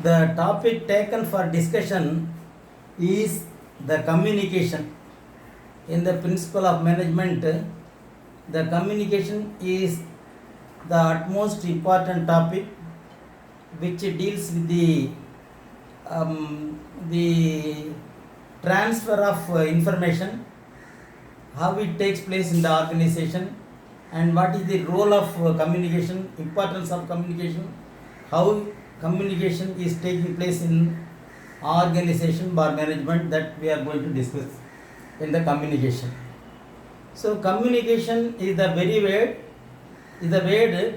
The topic taken for discussion is the communication. In the principle of management, the communication is the utmost important topic which deals with the transfer of information, how it takes place in the organization, and what is the role of communication, importance of communication, how communication is taking place in organization or management, that we are going to discuss in the communication. So communication is the very word,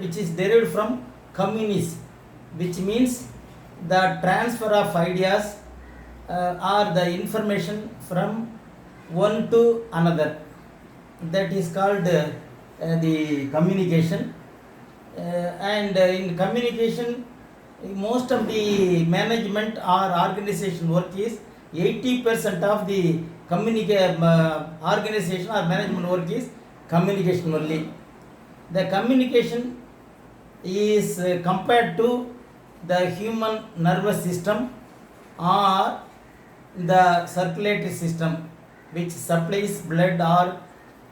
which is derived from communis, which means the transfer of ideas or the information from one to another. That is called the communication. And in communication, most of the management or organization work is 80% of the organization or management work is communication only. The communication is compared to the human nervous system or the circulatory system, which supplies blood or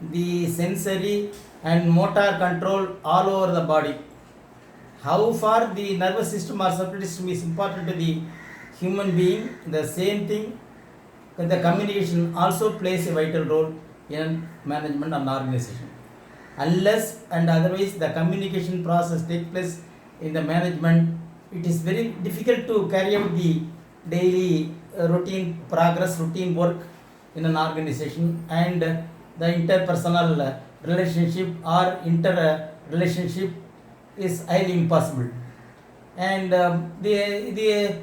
the sensory and motor control all over the body. How far the nervous system or circulatory system is important to the human being, the same thing, the communication also plays a vital role in management and organization. Unless and otherwise the communication process takes place in the management, it is very difficult to carry out the daily routine work in an organization, and the interpersonal relationship or interrelationship is highly impossible. And the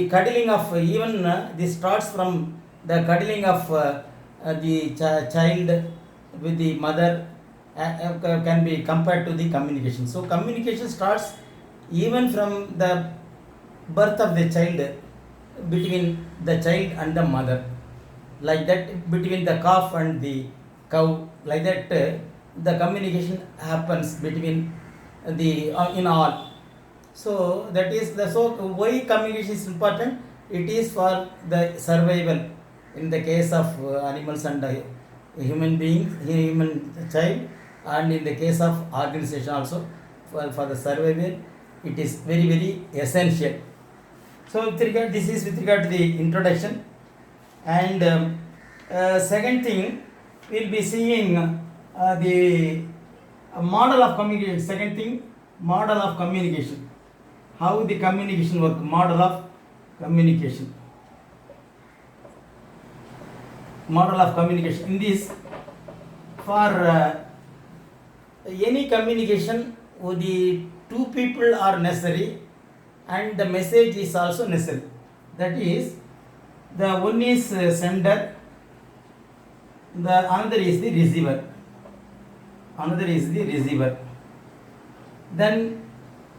cuddling of even this starts from the cuddling of the child with the mother can be compared to the communication. So communication starts even from the birth of the child, between the child and the mother, like that, between the calf and the cow, like that the communication happens between the in all. So that is the, so why communication is important? It is for the survival in the case of animals and human beings, human child, and in the case of organization also for the survival, it is very very essential. So this is with regard to the introduction. And second thing, we'll be seeing the model of communication. Second thing, model of communication. How the communication work, model of communication. Model of communication. In this, for any communication, the two people are necessary and the message is also necessary. That is, the one is sender, the another is the receiver. Another is the receiver. Then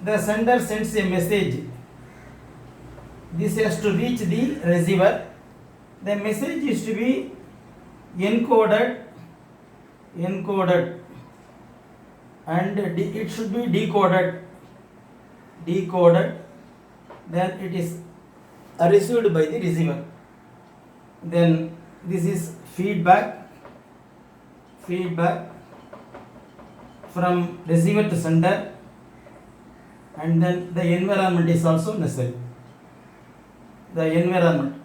the sender sends a message. This has to reach the receiver. The message is to be encoded, and it should be decoded. Then it is received by the receiver. Then this is feedback from receiver to sender, and then the environment is also necessary. The environment.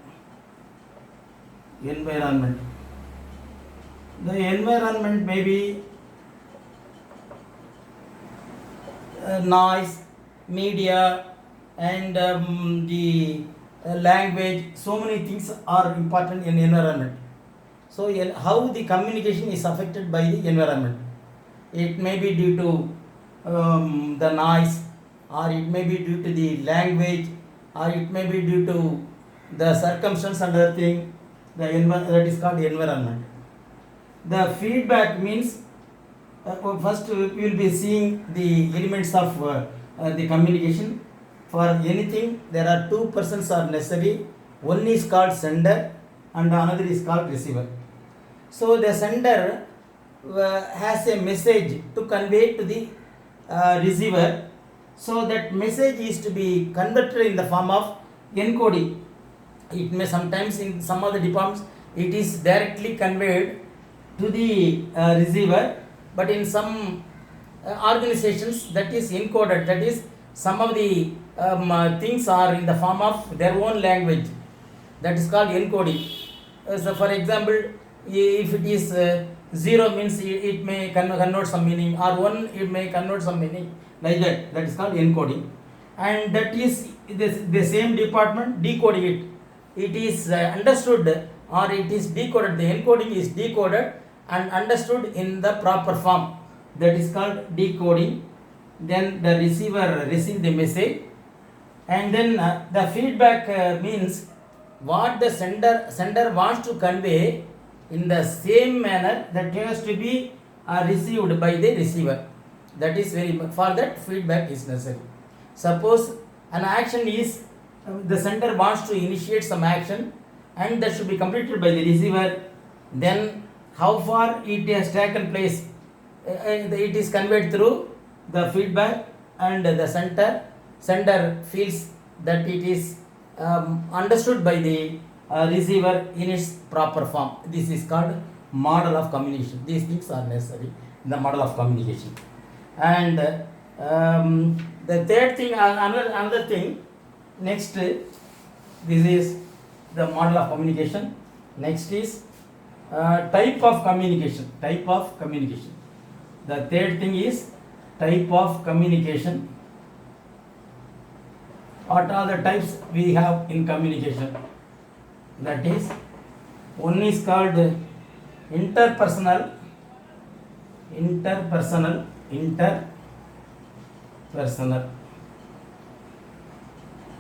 The environment may be noise, media, and the language. So many things are important in environment. So how the communication is affected by the environment? It may be due to the noise, or it may be due to the language, or it may be due to the circumstance and other thing. That is called environment. The feedback means first we will be seeing the elements of the communication. For anything, there are two persons are necessary. One is called sender and another is called receiver. So the sender has a message to convey to the receiver. So that message is to be converted in the form of encoding. It may sometimes in some of the departments it is directly conveyed to the receiver, but in some organizations that is encoded, that is some of the things are in the form of their own language, that is called encoding. So for example, if it is 0 means it may convert some meaning, or 1 it may convert some meaning, like that. That is called encoding. And that is the same department decoding it. It is understood or it is decoded. The encoding is decoded and understood in the proper form. That is called decoding. Then the receiver receives the message, and then the feedback means what the sender wants to convey in the same manner that has to be received by the receiver. That is very for that feedback is necessary. Suppose an action is the sender wants to initiate some action and that should be completed by the receiver, then how far it has taken place, it is conveyed through the feedback, and the sender feels that it is understood by the receiver in its proper form. This is called model of communication. These things are necessary in the model of communication. And the third thing, another thing, next, this is the model of communication. Next is type of communication. Type of communication. The third thing is type of communication. What are the types we have in communication? That is, one is called interpersonal.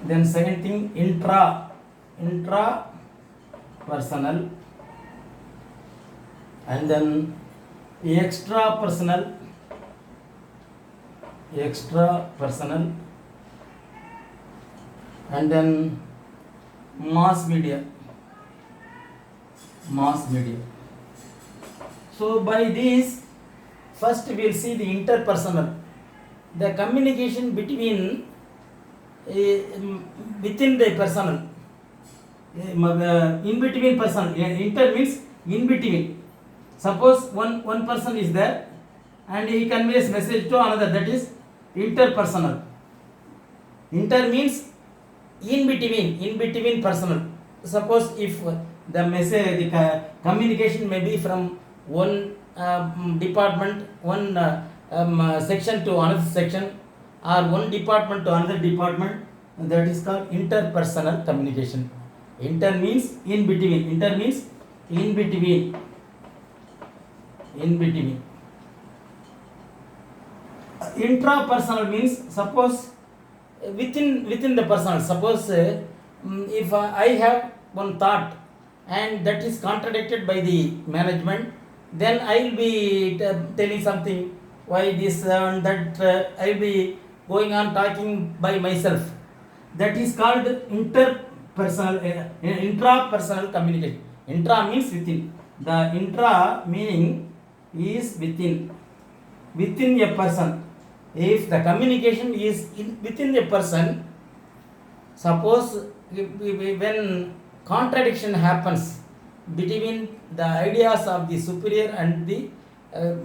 Then second thing, intrapersonal, and then extrapersonal, and then mass media. So by this, first we will see the interpersonal, the communication between within the personal, in between person. Inter means in between. Suppose one person is there and he conveys message to another, that is interpersonal. Inter means in between personal. Suppose if the message, the communication may be from one department, one section to another section, or one department to another department, that is called interpersonal communication. Inter means in between. Intrapersonal means suppose within the personal. Suppose if I have one thought and that is contradicted by the management, then I will be telling something, why this and that, I will be going on talking by myself. That is called intrapersonal communication. Intra means within. The intra meaning is within a person. If the communication is within a person, suppose when contradiction happens between the ideas of the superior and the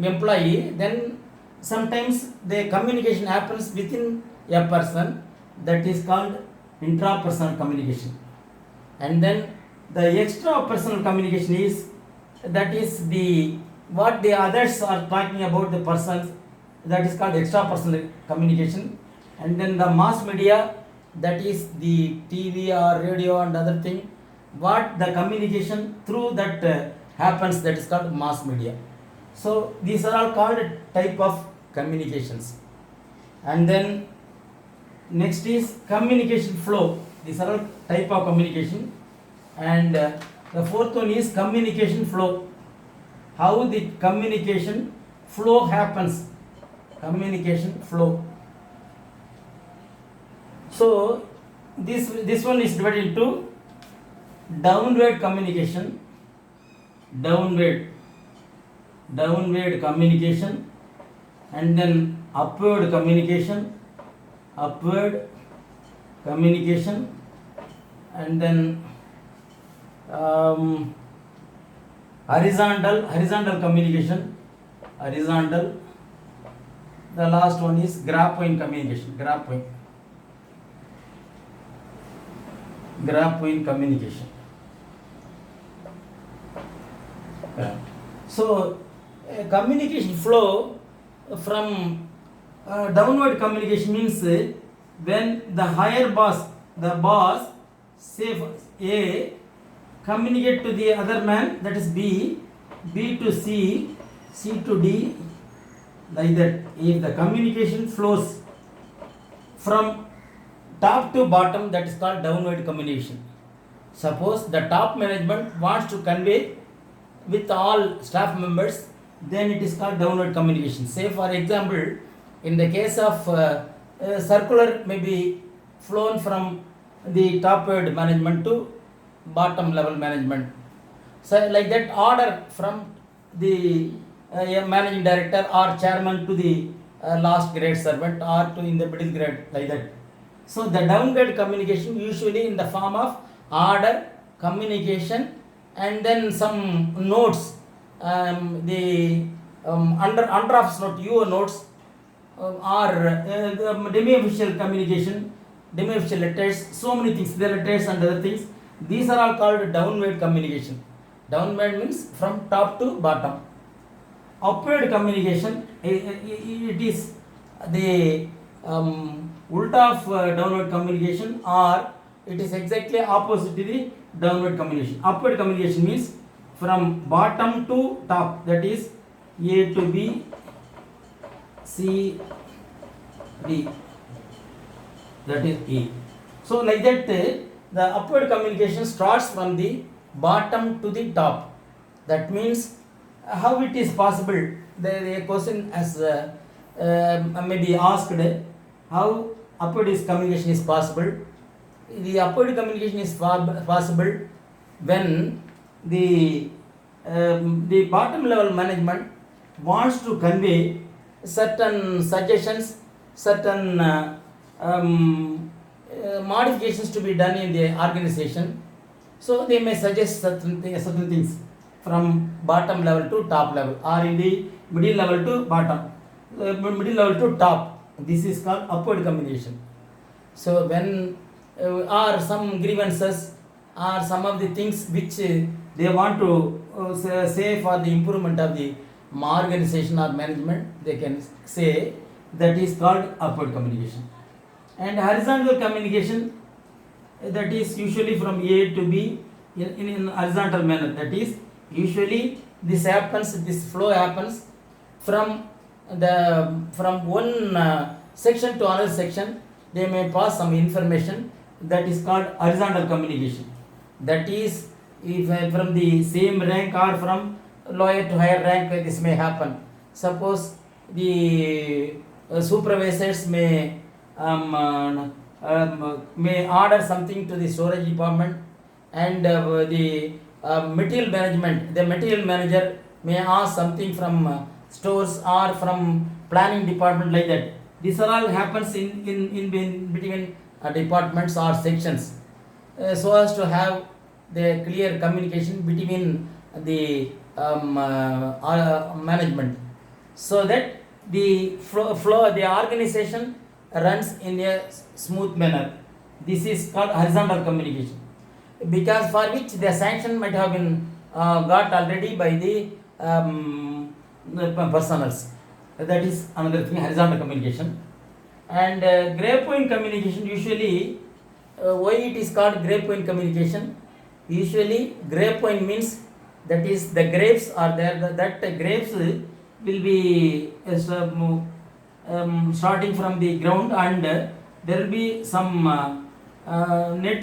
employee, then sometimes the communication happens within a person, that is called intrapersonal communication. And then the extrapersonal communication is, that is the what the others are talking about the persons, that is called extrapersonal communication. And then the mass media, that is the TV or radio and other thing, what the communication through that happens, that is called mass media. So these are all called type of communications. And then next is communication flow. These are all type of communication. And the fourth one is communication flow. How the communication flow happens. Communication flow. So this one is divided into downward communication, downward communication, and then upward communication, upward communication, and then horizontal communication, horizontal. The last one is graph-point communication, graph-point communication. So communication flow from downward communication means when the higher boss, say A, communicate to the other man, that is B, B to C, C to D, like that. If the communication flows from top to bottom, that is called downward communication. Suppose the top management wants to convey with all staff members, then it is called downward communication. Say for example, in the case of circular may be flown from the topward management to bottom level management. So like that, order from the managing director or chairman to the last grade servant or to in the middle grade, like that. So the downward communication usually in the form of order, communication, and then some notes, the under office note, UO notes, or demi-official communication, demi-official letters, so many things, the letters and other things. These are all called downward communication. Downward means from top to bottom. Upward communication, it is the ulta of downward communication, or it is exactly opposite to the downward communication. Upward communication means from bottom to top, that is A to B, C, D, that is E. So like that, the upward communication starts from the bottom to the top. That means how it is possible? The question as maybe asked, how upward communication is possible? The upward communication is possible when the bottom level management wants to convey certain suggestions, certain modifications to be done in the organization. So they may suggest certain things from bottom level to top level, or in the middle level to bottom, middle level to top. This is called upward communication. So when or some grievances or some of the things which they want to say for the improvement of the organization or management, they can say, that is called upward communication. And horizontal communication, that is usually from A to B in horizontal manner. That is usually this flow happens from one section to another section. They may pass some information, that is called horizontal communication. That is, if from the same rank or from lower to higher rank, this may happen. Suppose the supervisors may order something to the storage department, and the material management, the material manager may ask something from stores or from planning department, like that. This all happens in between departments or sections, so as to have the clear communication between the management, so that the flow the organization runs in a smooth manner. This is called horizontal communication, because for which the sanction might have been got already by the personals. That is another thing, horizontal communication. And grave point communication, usually why it is called grave point communication? Usually grave point means, that is the graves are there, that graves will be starting from the ground, and there will be some net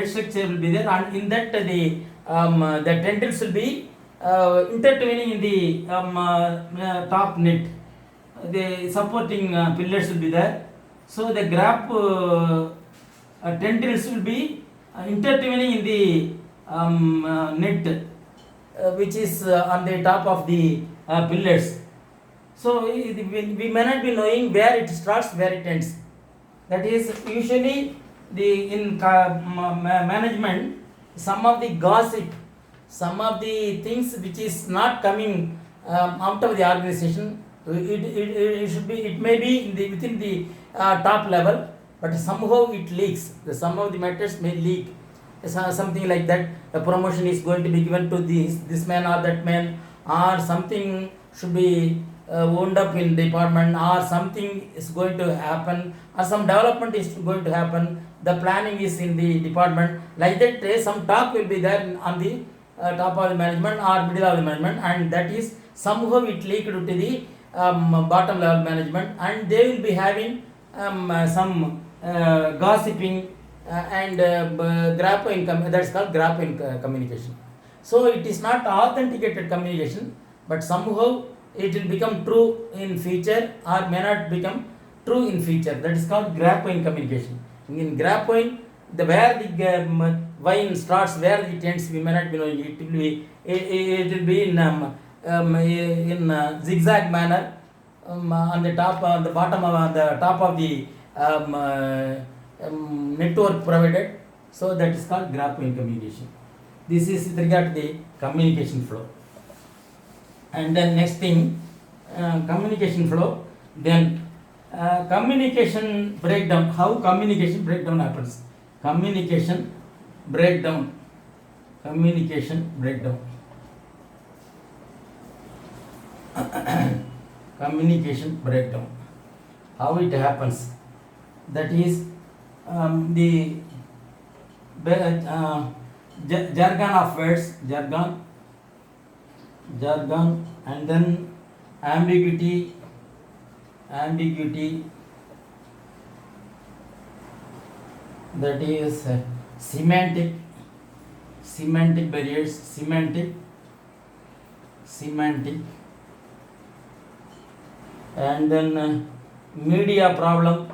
structure will be there, and in that the tendrils will be intertwining in the top net. The supporting pillars will be there. So the grab tendrils will be intertwining in the net, which is on the top of the pillars. So we may not be knowing where it starts, where it ends. That is usually the in management, some of the gossip, some of the things which is not coming out of the organization, it should be, it may be in the within the top level, but somehow it leaks. Some of the matters may leak. Something like that, a promotion is going to be given to this man or that man, or something should be wound up in department, or something is going to happen, or some development is going to happen, the planning is in the department, like that some talk will be there on the top of the management or middle of the management, and that is somehow it leaked to the bottom level management, and they will be having some gossiping and graphing, that's called graphing communication. So it is not authenticated communication, but somehow it will become true in future or may not become true in future. That is called graphing communication. In graphing, the where the wine starts, where it ends, we may not be knowing. It will be in zigzag manner, on the top, on the bottom, on the top of the network provided. So that is called graphing communication. This is with regard to the communication flow. And then next thing, communication flow. Then communication breakdown. How communication breakdown happens? Communication breakdown. Communication breakdown. Communication breakdown. How it happens? That is the jargon of words, jargon, and then ambiguity, that is semantic barriers, semantic, and then media problem.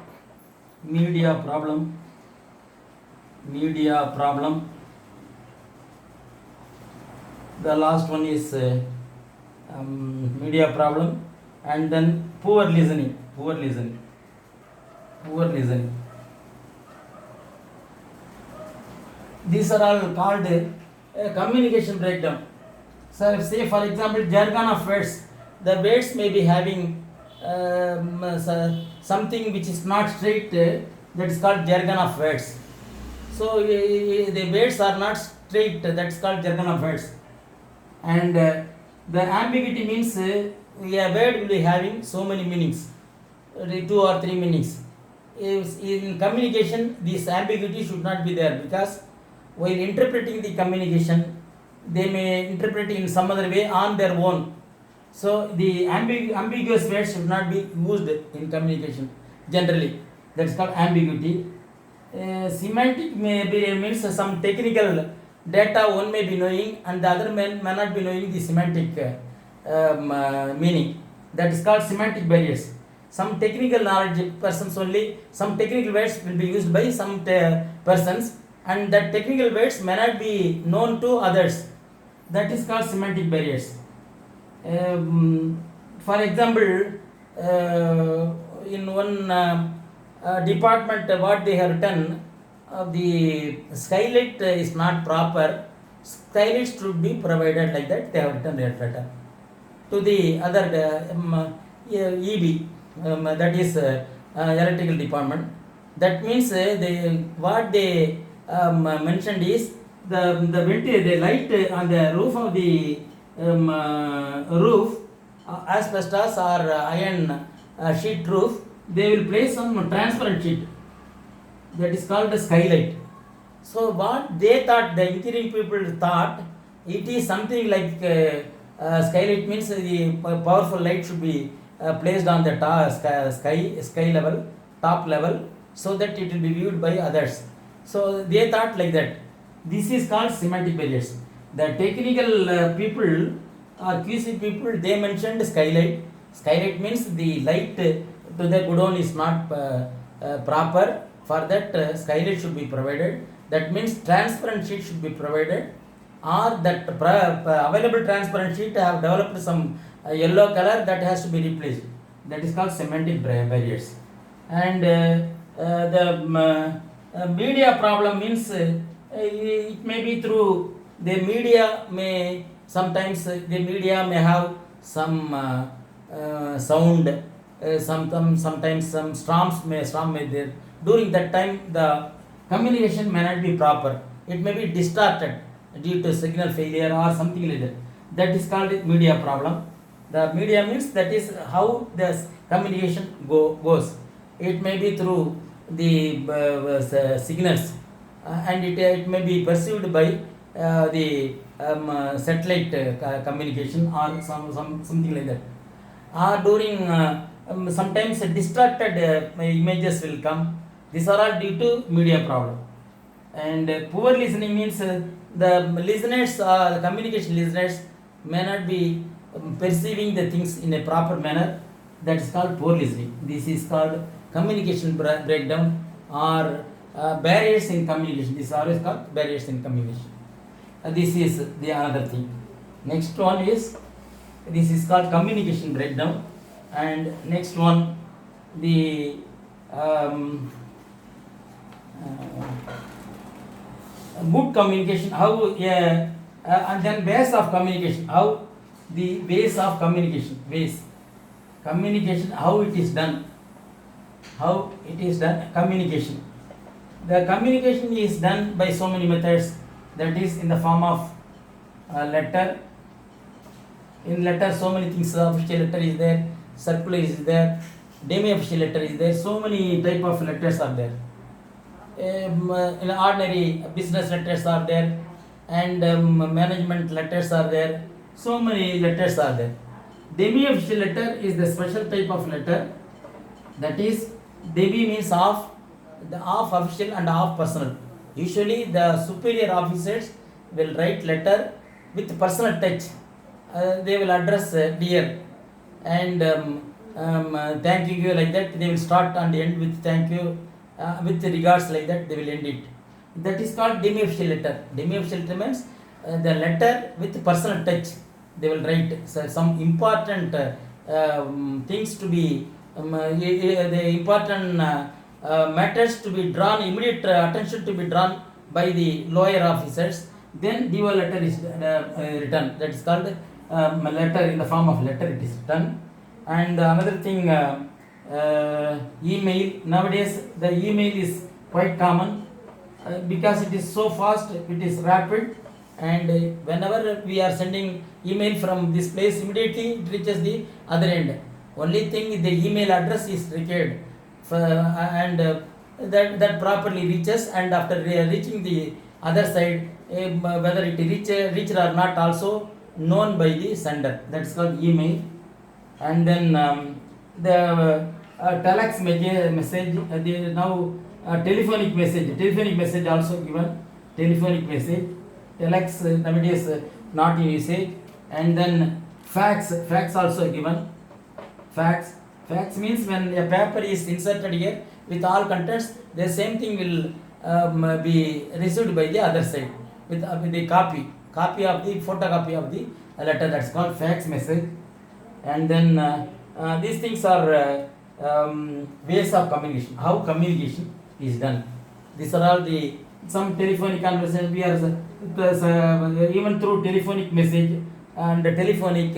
The last one is media problem, and then poor listening. These are all called communication breakdown. So say for example, jargon of words. The words may be having something which is not straight, that is called jargon of words. So the words are not straight, that's called jargon of words. And the ambiguity means a word will be having so many meanings, 2 or 3 meanings. In communication, this ambiguity should not be there, because while interpreting the communication, they may interpret in some other way on their own. So the ambiguous words should not be used in communication generally. That's called ambiguity. Semantic means some technical data one may be knowing and the other may not be knowing the semantic meaning. That is called semantic barriers. Some technical knowledge persons only, some technical words will be used by some persons, and that technical words may not be known to others. That is called semantic barriers. For example, in one department, what they have written, the skylight is not proper, skylight should be provided, like that they have written that letter. To the other EB, that is electrical department. That means what they mentioned is the light on the roof of the roof, asbestos or iron sheet roof, they will place some transparent sheet, that is called the skylight. So what they thought, the engineering people thought, it is something like skylight means the powerful light should be placed on the sky level, top level, so that it will be viewed by others. So they thought like that. This is called semantic barriers. The technical people or QC people, they mentioned skylight. Skylight means the light to the godown is not proper. For that, skylight should be provided. That means transparent sheet should be provided, or that available transparent sheet have developed some yellow color, that has to be replaced. That is called semantic barriers. And The media problem means it may be through the media may sometimes the media may have some sound, sometimes some storm may there. During that time the communication may not be proper. It may be distorted due to signal failure or something like that. That is called media problem. The media means that is how the communication goes. It may be through the signals, and it may be perceived by the satellite communication or something like that. Or during sometimes distorted images will come. These are all due to media problem. And poor listening means the listeners, the communication listeners may not be perceiving the things in a proper manner. That is called poor listening. This is called communication breakdown or barriers in communication. This is always called barriers in communication. This is the another thing. Next one is, this is called communication breakdown. And next one, the good communication, how and then base of communication, how the base of communication, communication, how it is done, communication. The communication is done by so many methods, that is in the form of letter. In letter so many things, official letter is there, circular is there, demi-official letter is there, so many type of letters are there. In ordinary business letters are there, and management letters are there, so many letters are there. Demi-official letter is the special type of letter, that is demi means off, the off official and off personal. Usually the superior officers will write letter with personal touch. They will address dear and thanking you, like that. They will start and end with thank you, with regards, like that they will end it. That is called demi-official letter. Demi-official letter means the letter with personal touch. They will write some important things to be the important matters to be drawn, immediate attention to be drawn by the lower officers. Then DO letter is written. That is called letter, in the form of letter it is written. And another thing, email. Nowadays the email is quite common because it is so fast, it is rapid, and whenever we are sending email from this place, immediately it reaches the other end. Only thing, the email address is required and that properly reaches, and after reaching the other side, whether it reached or not also known by the sender. That's called email. And then the telex message, now telephonic message also given. Telephonic message, telex nowadays not in usage. And then fax also given. Fax means when a paper is inserted here with all contents, the same thing will be received by the other side with the copy of the photocopy of the letter. That's called fax message. And then these things are ways of communication, how communication is done. These are all the some telephonic conversation. We are even through telephonic message and telephonic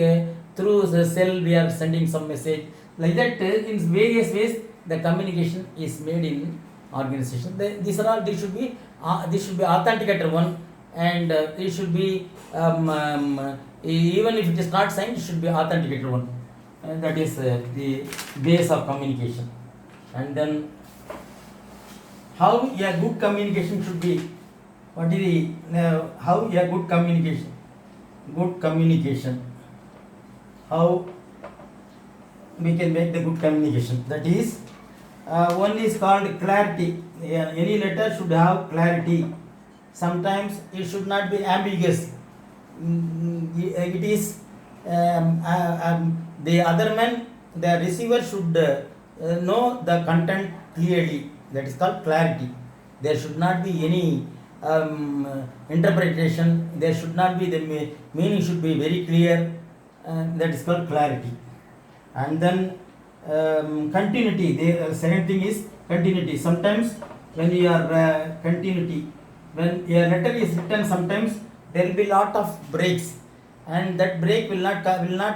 through the cell we are sending some message, like that. In various ways the communication is made in organization. These should be authenticated one, and it should be even if it is not signed, it should be authenticated one. And that is the base of communication. And then how a good communication should be. What is the how a good communication, how we can make the good communication? That is one is called clarity. Any letter should have clarity. Sometimes it should not be ambiguous. It is the other man, the receiver should know the content clearly. That is called clarity. There should not be any interpretation. There should not be, the meaning should be very clear. That is called clarity. And then continuity. The second thing is continuity. Sometimes when you are continuity, when a letter is written, sometimes there will be lot of breaks, and that break will not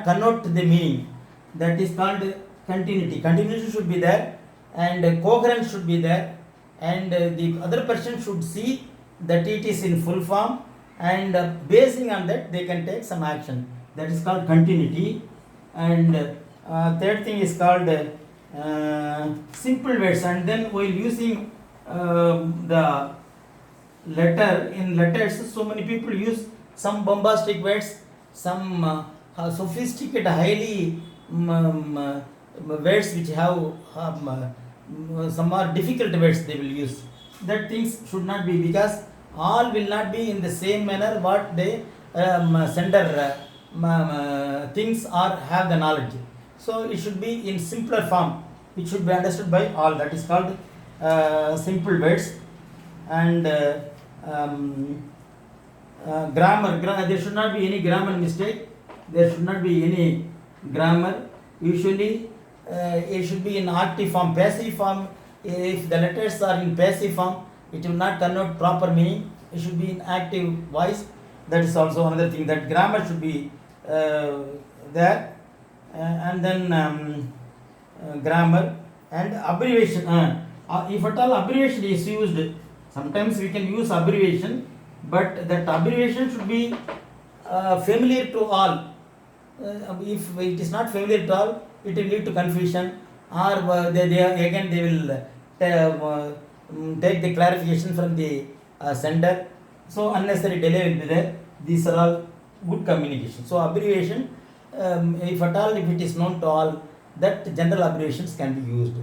connote the meaning. That is called continuity. Continuity should be there, and coherence should be there, and the other person should see that it is in full form, and basing on that they can take some action. That is called continuity. And third thing is called simple words. And then while using the letter in letters, so many people use some bombastic words, some sophisticated, highly words which have some are difficult words they will use. That things should not be, because all will not be in the same manner what they sender things or have the knowledge. So it should be in simpler form, it should be understood by all. That is called simple words. And grammar, there should not be any grammar mistake, there should not be any grammar. Usually it should be in active form. Passive form, if the letters are in passive form, it will not connote proper meaning. It should be in active voice. That is also another thing, that grammar should be there. And then grammar and abbreviation. If at all abbreviation is used, sometimes we can use abbreviation, but that abbreviation should be familiar to all. If it is not familiar to all, it will lead to confusion, or they will take the clarification from the sender. So unnecessary delay will be there. These are all good communication. So abbreviation, if at all, if it is known to all, that general abbreviations can be used.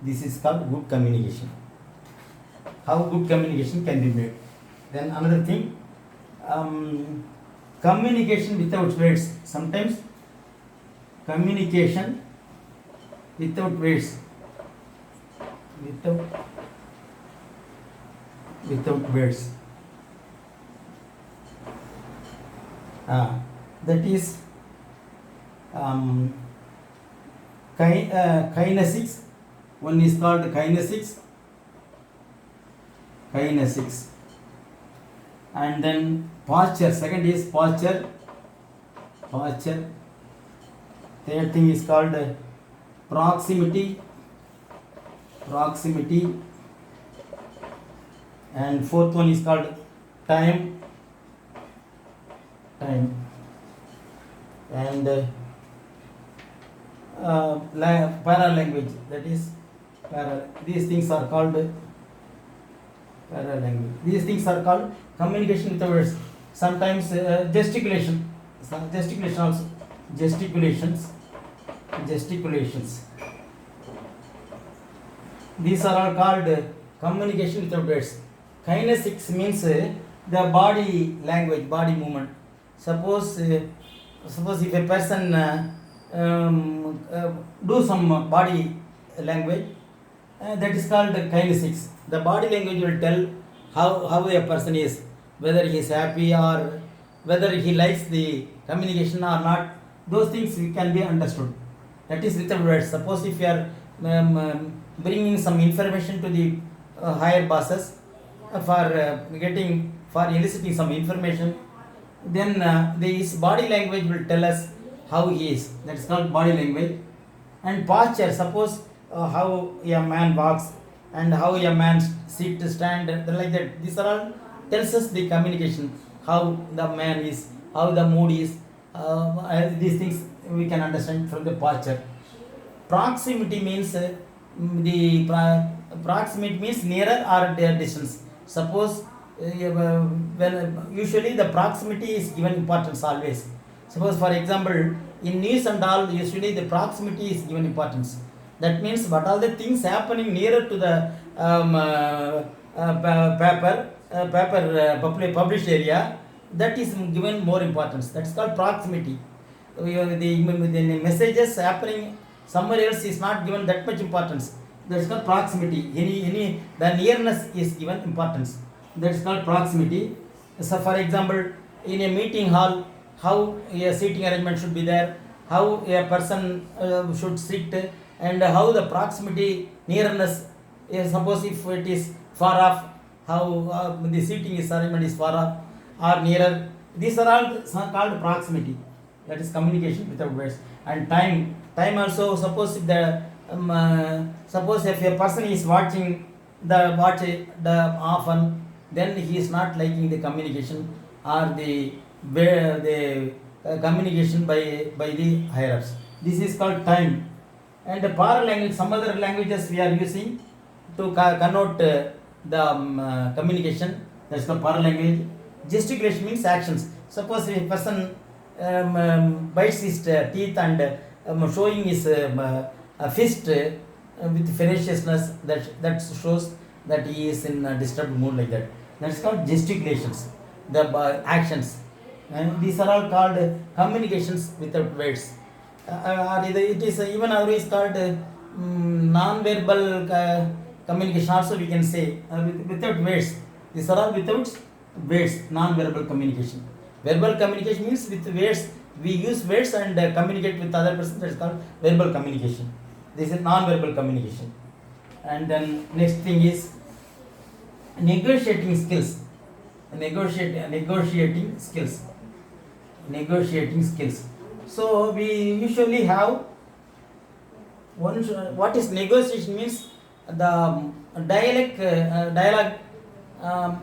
This is called good communication. How good communication can be made. Then another thing, communication without words. Sometimes communication without words, without words, that is kinesics. One is called kinesics, and then posture. Second is posture. Third thing is called proximity, and fourth one is called time, and para language. That is these things are called para language. These things are called communication with the words. Sometimes gesticulation also, gesticulations. These are all called communication without words. Kinesics means the body language, body movement. Suppose if a person do some body language, that is called kinesics. The body language will tell how a person is, whether he is happy or whether he likes the communication or not. Those things can be understood. That is without words. Suppose if you are bringing some information to the higher bosses for eliciting some information, then his body language will tell us how he is. That is called body language. And posture, suppose how a man walks and how a man sit, stand, like that. These are all tells us the communication, how the man is, how the mood is. These things we can understand from the posture. Proximity means proximity means nearer or distance. Suppose when usually the proximity is given importance always. Suppose for example in news and all, usually the proximity is given importance. That means what all the things happening nearer to the published area, that is given more importance. That's called proximity. The messages happening somewhere else is not given that much importance. That's called proximity. The nearness is given importance. That's called proximity. So for example, in a meeting hall, how a seating arrangement should be there, how a person should sit, and how the proximity, nearness Suppose if it is far off, how the seating is arrangement is far off or nearer. These are all called proximity. That is communication without words. And time also. Suppose if suppose if a person is watching the often, then he is not liking the communication or the communication by the higher ups. This is called time. And the para language, some other languages we are using to connote the communication. That's called para language. Gesticulation means actions. Suppose a person bites his teeth and showing his fist with ferociousness, that shows that he is in a disturbed mood, like that. That's called gesticulations, the actions. And these are all called communications without words. It is even otherwise called non-verbal communication also, we can say, without words. These are all without words, non-verbal communication. Verbal communication means with words, we use words and communicate with other person. That is called verbal communication. This is non-verbal communication. And then next thing is negotiating skills. Negotiating skills. So we usually have one. What is negotiation means? The dialogue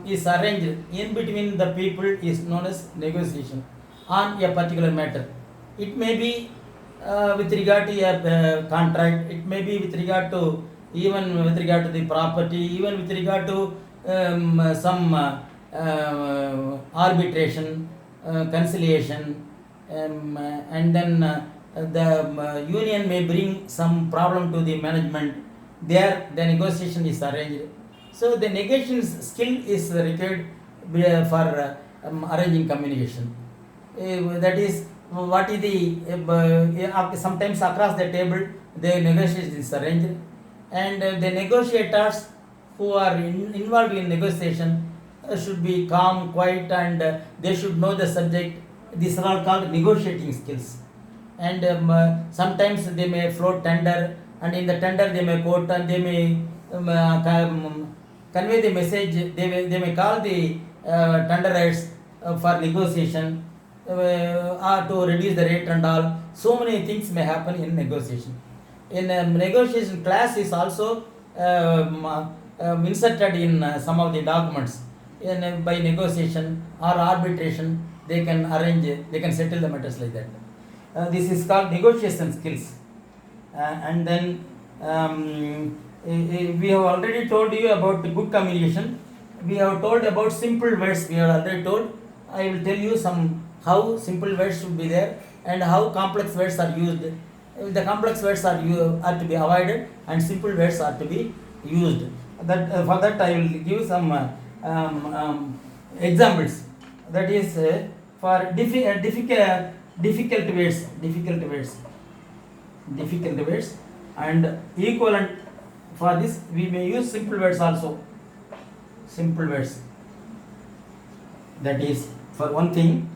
is arranged in between the people is known as negotiation on a particular matter. It may be with regard to a contract. It may be with regard to the property, even with regard to some arbitration, conciliation, and then the union may bring some problem to the management. There the negotiation is arranged. So the negotiation skill is required for arranging communication. That is what is the sometimes across the table the negotiation is arranged, and the negotiators who are involved in negotiation should be calm, quiet, and they should know the subject. These are all called negotiating skills. And sometimes they may float tender, and in the tender they may quote and they may convey the message. They may call the tenderers for negotiation or to reduce the rate and all. So many things may happen in negotiation. In negotiation, class is also inserted in some of the documents. By negotiation or arbitration, they can settle the matters like that. This is called negotiation skills. And then we have already told you about the good communication. We have told about simple words. We have already told. I will tell you how simple words should be there and how complex words are used. The complex words are to be avoided and simple words are to be used. For that I will give some examples. That is for difficult words, and equivalent for this we may use simple words also. Simple words. That is, for one thing,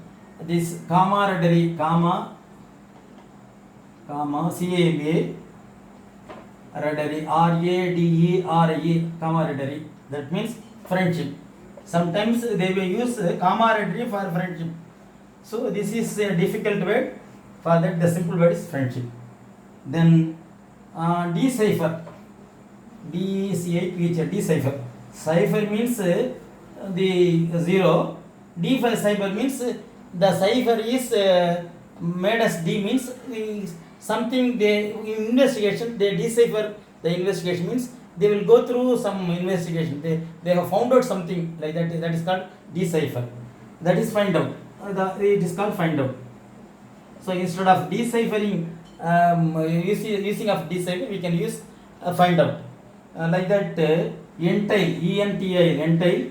this camaraderie, comma, CAMA, radary, RADERE, camaraderie. That means friendship. Sometimes they will use camaraderie for friendship. So this is a difficult word. For that, the simple word is friendship. Then decipher. Decipher. Cipher means the zero. D for cipher means the cipher is made as D, means something they in investigation they decipher. The investigation means they will go through some investigation. They have found out something like that. That is called decipher. That is find out. It is called find out. So instead of deciphering, using of decipher, we can use find out. Like that, entail, entail.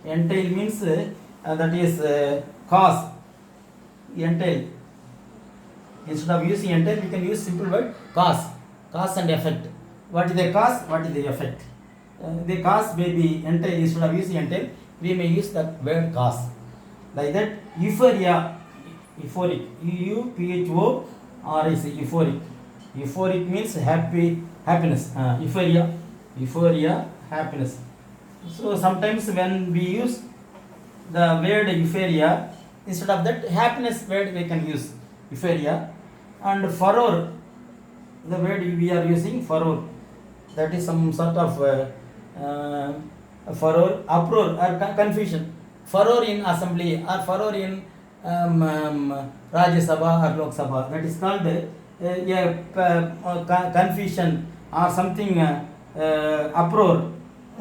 Entail means that is cause. Entail. Instead of using entail, we can use simple word cause. Cause and effect. What is the cause? What is the effect? The cause may be entail. Instead of using entail, we may use the word cause. Like that, euphoria. Euphoric. EUPHORIC. Euphoric. Euphoric means happiness. Euphoria. Euphoria, happiness. So sometimes when we use the word euphoria, instead of that happiness word we can use euphoria. And furor, the word we are using furor, that is some sort of furor, uproar or confusion. Furor in assembly or furor in Rajya Sabha or Lok Sabha, that is called confusion or something, uproar,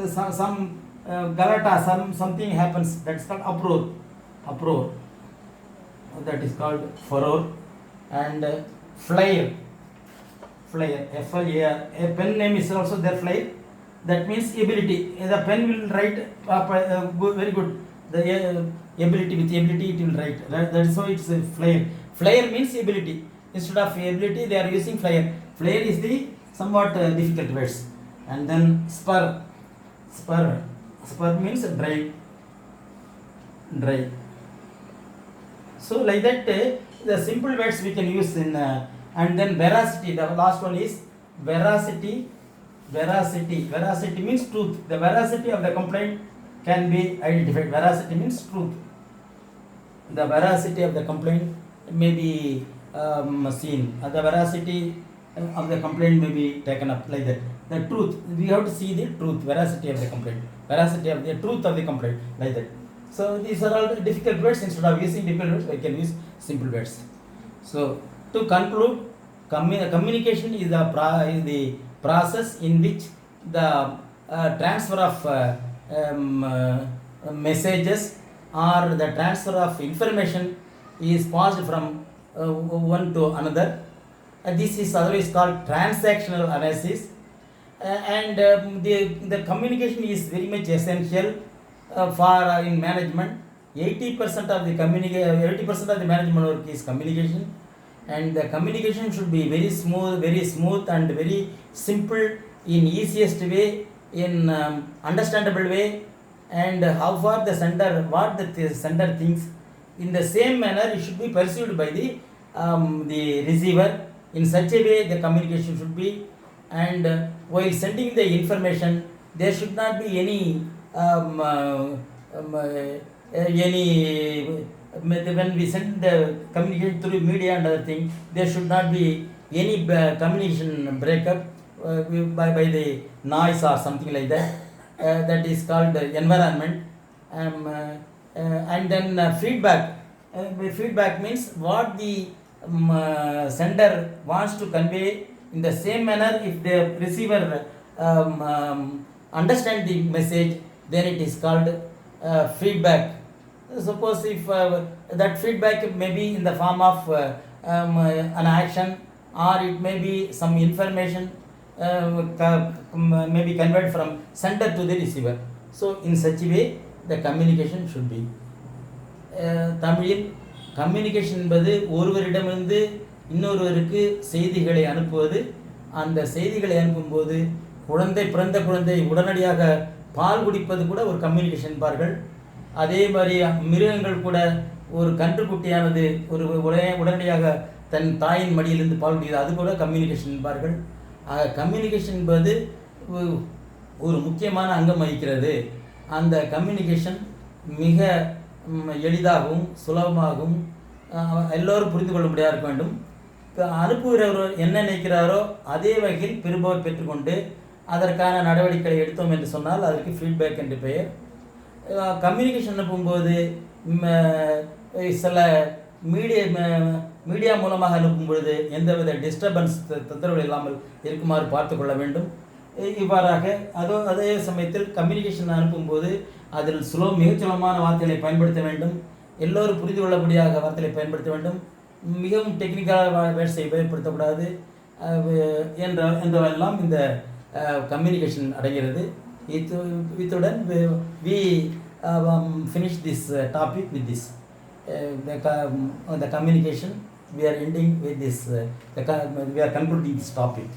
some galata, something happens, that's called uproar, that is called furor. And flare, F-L-A-R, a pen name is also there, flare, that means ability. The pen will write very good, the ability, with ability it will write, that's why it's a flare. Flare means ability, instead of ability they are using flare. Flare is the somewhat difficult words. And then spur means dry. So like that, the simple words we can use in and then veracity, the last one is veracity means truth. The veracity of the complaint can be identified. Veracity means truth. The veracity of the complaint may be seen. The veracity of the complaint may be taken up, like that. The truth, we have to see the truth, veracity of the complaint, veracity of the truth of the complaint, like that. So these are all difficult words. Instead of using difficult words, we can use simple words. So to conclude, communication is the process in which the transfer of messages or the transfer of information is passed from one to another. This is otherwise called transactional analysis. And the communication is very much essential for in management. 80% of the 80% of the management work is communication, and the communication should be very smooth and very simple, in easiest way, in understandable way, and how far the sender, what the sender thinks, in the same manner it should be perceived by the receiver. In such a way the communication should be. And while sending the information, there should not be any when we send the communication through media and other thing, there should not be any communication breakup by the noise or something like that. That is called environment. And then feedback. Feedback means what the sender wants to convey. In the same manner, if the receiver understand the message, then it is called feedback. Suppose if that feedback may be in the form of an action, or it may be some information may be conveyed from sender to the receiver. So in such a way the communication should be. தமிழில் communication என்பது ஒருவரிடமிருந்து இன்னொருவருக்கு செய்திகளை அனுப்புவது. அந்த செய்திகளை அனுப்பும்போது பிறந்த குழந்தை உடனடியாக பால் குடிப்பது கூட ஒரு கம்யூனிகேஷன் என்பார்கள். அதே மாதிரி மிருகங்கள் கூட ஒரு கன்றுக்குட்டியானது உடனடியாக தன் தாயின் மடியிலிருந்து பால் குடிக்கிறது, அது கூட கம்யூனிகேஷன் என்பார்கள். கம்யூனிகேஷன் என்பது ஒரு முக்கியமான அங்கம் வகிக்கிறது. அந்த கம்யூனிகேஷன் மிக எளிதாகவும் சுலபமாகவும் எல்லோரும் புரிந்து கொள்ளும்படியாக இருக்க வேண்டும். அனுப்புகிறவர் என்ன நினைக்கிறாரோ அதே வகையில் பெறுபவர் பெற்றுக்கொண்டு அதற்கான நடவடிக்கைகளை எடுத்தோம் என்று சொன்னால் அதற்கு ஃபீட்பேக் என்று பெயர். கம்யூனிகேஷன் அனுப்பும்போது சில மீடியா மூலமாக அனுப்பும் பொழுது எந்தவித டிஸ்டர்பன்ஸ் தொந்தரவு இல்லாமல் இருக்குமாறு பார்த்து கொள்ள வேண்டும். இவ்வாறாக அதே சமயத்தில் கம்யூனிகேஷன் அனுப்பும்போது அதில் மிகச் சுலபமான வார்த்தைகளை பயன்படுத்த வேண்டும். எல்லோரும் புரிந்து கொள்ளக்கூடியாக வார்த்தைகளை பயன்படுத்த வேண்டும். மிகவும் டெக்னிக்கலான வேர்ட்ஸை பயன்படுத்தக்கூடாது என்றெல்லாம் இந்த கம்யூனிகேஷன் அடங்கிறது. இத்துடன் we finish this topic with this the communication. We are ending with this we are concluding this topic.